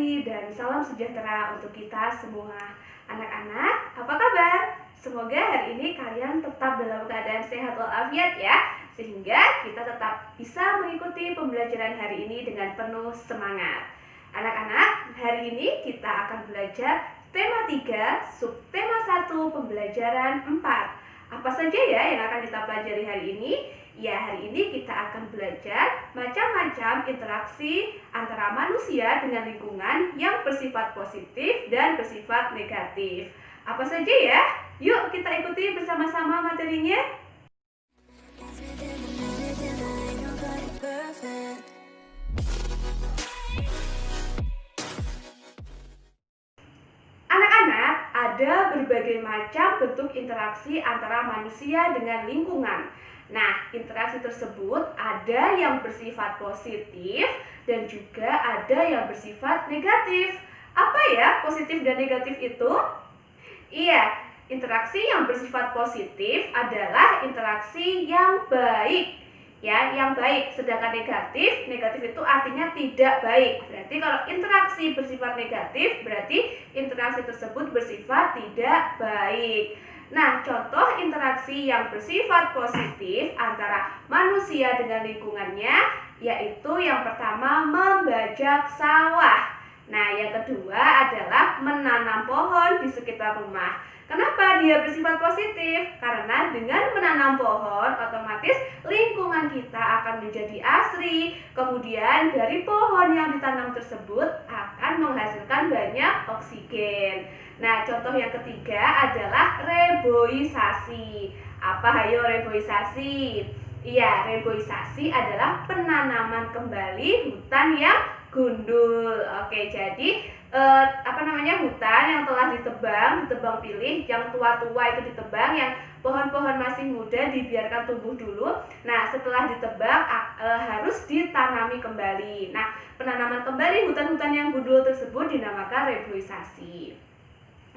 pagi dan salam sejahtera untuk kita semua. Anak-anak, apa kabar? Semoga hari ini kalian tetap dalam keadaan sehat walafiat ya, sehingga kita tetap bisa mengikuti pembelajaran hari ini dengan penuh semangat. Anak-anak, hari ini kita akan belajar tema 3, subtema 1, pembelajaran 4. Apa saja ya yang akan kita pelajari hari ini? Ya, hari ini kita akan belajar macam-macam interaksi antara manusia dengan lingkungan yang bersifat positif dan bersifat negatif. Apa saja ya? Yuk kita ikuti bersama-sama materinya. Anak-anak, ada berbagai macam bentuk interaksi antara manusia dengan lingkungan. Nah, interaksi tersebut ada yang bersifat positif dan juga ada yang bersifat negatif. Apa ya positif dan negatif itu? Iya, interaksi yang bersifat positif adalah interaksi yang baik. Ya, yang baik. Sedangkan negatif itu artinya tidak baik. Berarti kalau interaksi bersifat negatif, berarti interaksi tersebut bersifat tidak baik. Nah, contoh interaksi yang bersifat positif antara manusia dengan lingkungannya, yaitu yang pertama membajak sawah. Nah, yang kedua adalah menanam pohon di sekitar rumah. Kenapa dia bersifat positif? Karena dengan menanam pohon, otomatis lingkungan kita akan menjadi asri. Kemudian dari pohon yang ditanam tersebut akan menghasilkan banyak oksigen. Nah, contoh yang ketiga adalah reboisasi. Apa hayo reboisasi? Iya, reboisasi adalah penanaman kembali hutan yang gundul. Oke, jadi hutan yang telah ditebang pilih, yang tua-tua itu ditebang, yang pohon-pohon masih muda dibiarkan tumbuh dulu. Nah, setelah ditebang harus ditanami kembali. Nah, penanaman kembali hutan-hutan yang gundul tersebut dinamakan reboisasi.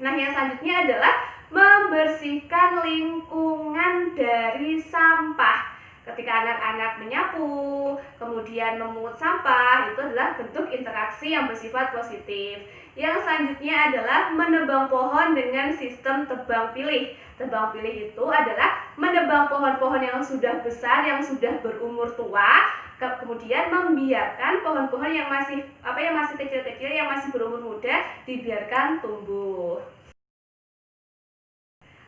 Nah, yang selanjutnya adalah membersihkan lingkungan dari sampah. Ketika anak-anak menyapu, kemudian memungut sampah, itu adalah bentuk interaksi yang bersifat positif. Yang selanjutnya adalah menebang pohon dengan sistem tebang pilih. Tebang pilih itu adalah menebang pohon-pohon yang sudah besar, yang sudah berumur tua, kemudian membiarkan pohon-pohon yang masih kecil-kecil, yang masih berumur muda dibiarkan tumbuh.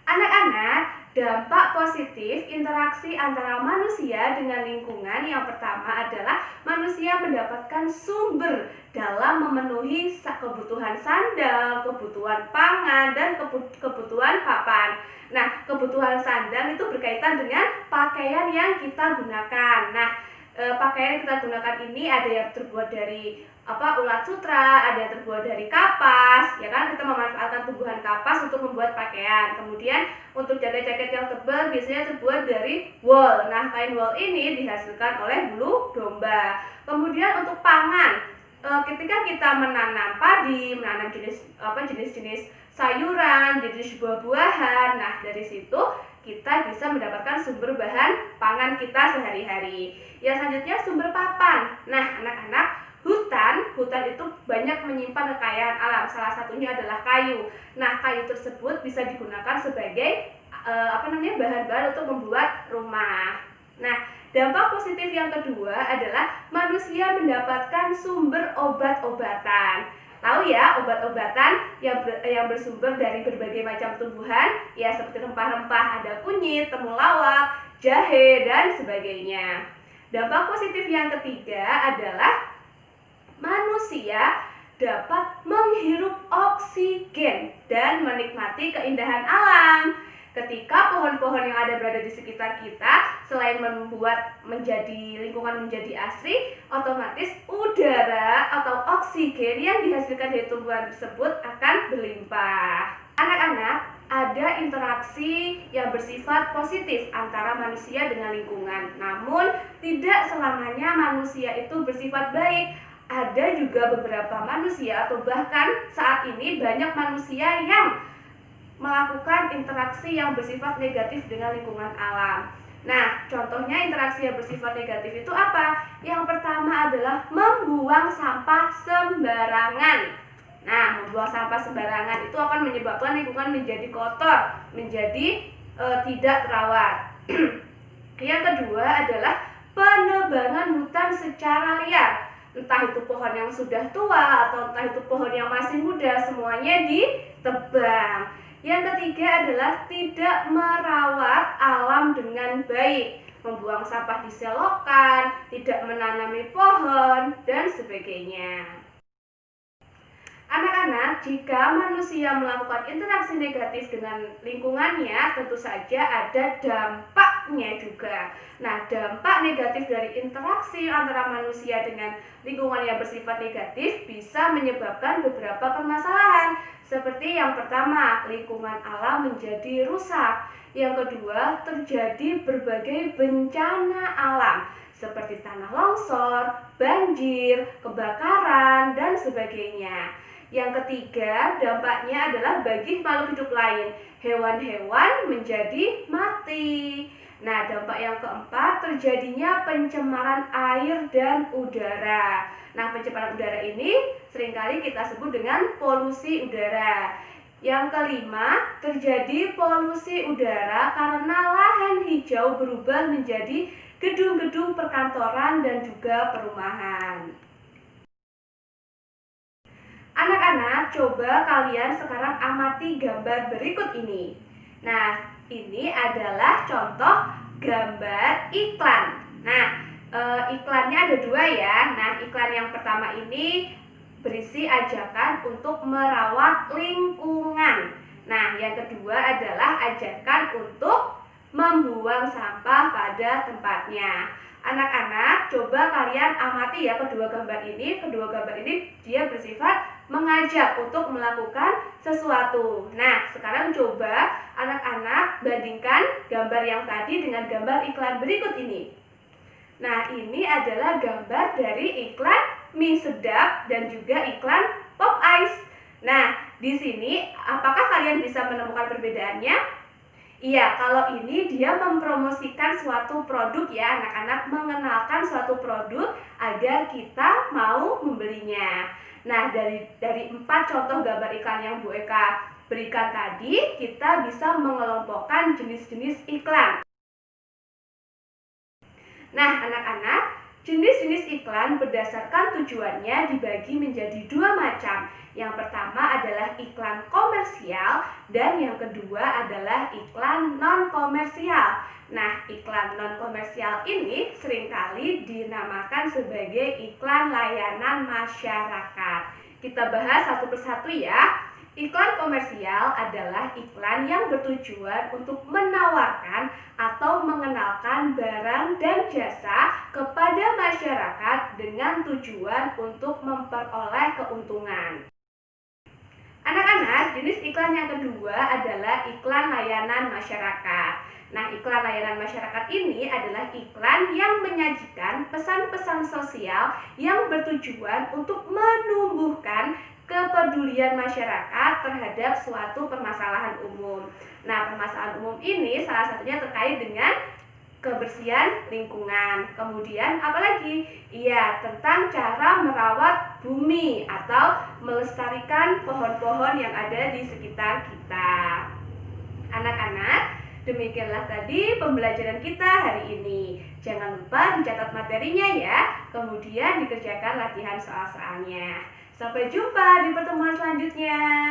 Anak-anak, dampak positif interaksi antara manusia dengan lingkungan yang pertama adalah manusia mendapatkan sumber dalam memenuhi kebutuhan sandang, kebutuhan pangan, dan kebutuhan papan. Nah, kebutuhan sandang itu berkaitan dengan pakaian yang kita gunakan. Nah, pakaian yang kita gunakan ini ada yang terbuat dari ulat sutra, ada yang terbuat dari kapas, ya kan, kita memanfaatkan tumbuhan kapas untuk membuat pakaian. Kemudian untuk jaket-jaket yang tebal biasanya terbuat dari wool. Nah, kain wool ini dihasilkan oleh bulu domba. Kemudian untuk pangan, ketika kita menanam padi, menanam jenis-jenis sayuran, jenis buah-buahan, nah dari situ kita bisa mendapatkan sumber bahan pangan kita sehari-hari. Yang selanjutnya sumber papan. Nah, anak-anak, hutan itu banyak menyimpan kekayaan alam. Salah satunya adalah kayu. Nah, kayu tersebut bisa digunakan sebagai bahan-bahan untuk membuat rumah. Nah, dampak positif yang kedua adalah manusia mendapatkan sumber obat-obatan. Tahu ya, obat-obatan yang bersumber dari berbagai macam tumbuhan, ya seperti rempah-rempah, ada kunyit, temulawak, jahe, dan sebagainya. Dampak positif yang ketiga adalah manusia dapat menghirup oksigen dan menikmati keindahan alam. Ketika pohon-pohon yang berada di sekitar kita, selain membuat lingkungan menjadi asri, otomatis udara atau oksigen yang dihasilkan dari tumbuhan tersebut akan berlimpah. Anak-anak, ada interaksi yang bersifat positif antara manusia dengan lingkungan. Namun, tidak selamanya manusia itu bersifat baik. Ada juga beberapa manusia atau bahkan saat ini banyak manusia yang melakukan interaksi yang bersifat negatif dengan lingkungan alam. Nah, contohnya interaksi yang bersifat negatif itu apa? Yang pertama adalah membuang sampah sembarangan. Nah, membuang sampah sembarangan itu akan menyebabkan lingkungan menjadi kotor, menjadi tidak terawat. Yang kedua adalah penebangan hutan secara liar. Entah itu pohon yang sudah tua atau entah itu pohon yang masih muda, semuanya ditebang. Yang ketiga adalah tidak merawat alam dengan baik, membuang sampah di selokan, tidak menanami pohon, dan sebagainya. Anak-anak, jika manusia melakukan interaksi negatif dengan lingkungannya, tentu saja ada dampaknya juga. Nah, dampak negatif dari interaksi antara manusia dengan lingkungan yang bersifat negatif bisa menyebabkan beberapa permasalahan. Seperti yang pertama, lingkungan alam menjadi rusak. Yang kedua, terjadi berbagai bencana alam seperti tanah longsor, banjir, kebakaran, dan sebagainya. Yang ketiga, dampaknya adalah bagi makhluk hidup lain. Hewan-hewan menjadi mati. Nah, dampak yang keempat, terjadinya pencemaran air dan udara. Nah, pencemaran udara ini seringkali kita sebut dengan polusi udara. Yang kelima, terjadi polusi udara karena lahan hijau berubah menjadi gedung-gedung perkantoran dan juga perumahan. Anak-anak, coba kalian sekarang amati gambar berikut ini. Nah, ini adalah contoh gambar iklan. Nah, iklannya ada dua ya. Nah, iklan yang pertama ini berisi ajakan untuk merawat lingkungan. Nah, yang kedua adalah ajakan untuk membuang sampah pada tempatnya. Anak-anak, coba kalian amati ya kedua gambar ini. Kedua gambar ini dia bersifat mengajak untuk melakukan sesuatu. Nah, sekarang coba anak-anak bandingkan gambar yang tadi dengan gambar iklan berikut ini. Nah, ini adalah gambar dari iklan mie sedap dan juga iklan Pop Ice. Nah, di sini apakah kalian bisa menemukan perbedaannya? Iya, kalau ini dia mempromosikan suatu produk ya, anak-anak mengenalkan suatu produk agar kita mau membelinya. Nah, dari 4 contoh gambar iklan yang Bu Eka berikan tadi, kita bisa mengelompokkan jenis-jenis iklan. Nah, anak-anak, jenis-jenis iklan berdasarkan tujuannya dibagi menjadi 2 macam. Yang pertama adalah iklan komersial dan yang kedua adalah iklan non-komersial. Nah, iklan non-komersial ini seringkali dinamakan sebagai iklan layanan masyarakat. Kita bahas satu persatu ya. Iklan komersial adalah iklan yang bertujuan untuk menawarkan atau mengenalkan barang dan jasa kepada masyarakat dengan tujuan untuk memperoleh keuntungan. Anak-anak, jenis iklan yang kedua adalah iklan layanan masyarakat. Nah, iklan layanan masyarakat ini adalah iklan yang menyajikan pesan-pesan sosial yang bertujuan untuk menumbuhkan kepedulian masyarakat terhadap suatu permasalahan umum. Nah, permasalahan umum ini salah satunya terkait dengan kebersihan lingkungan. Kemudian apalagi? Iya, tentang cara merawat bumi atau melestarikan pohon-pohon yang ada di sekitar kita. Anak-anak, demikianlah tadi pembelajaran kita hari ini. Jangan lupa dicatat materinya ya, kemudian dikerjakan latihan soal-soalnya. Sampai jumpa di pertemuan selanjutnya.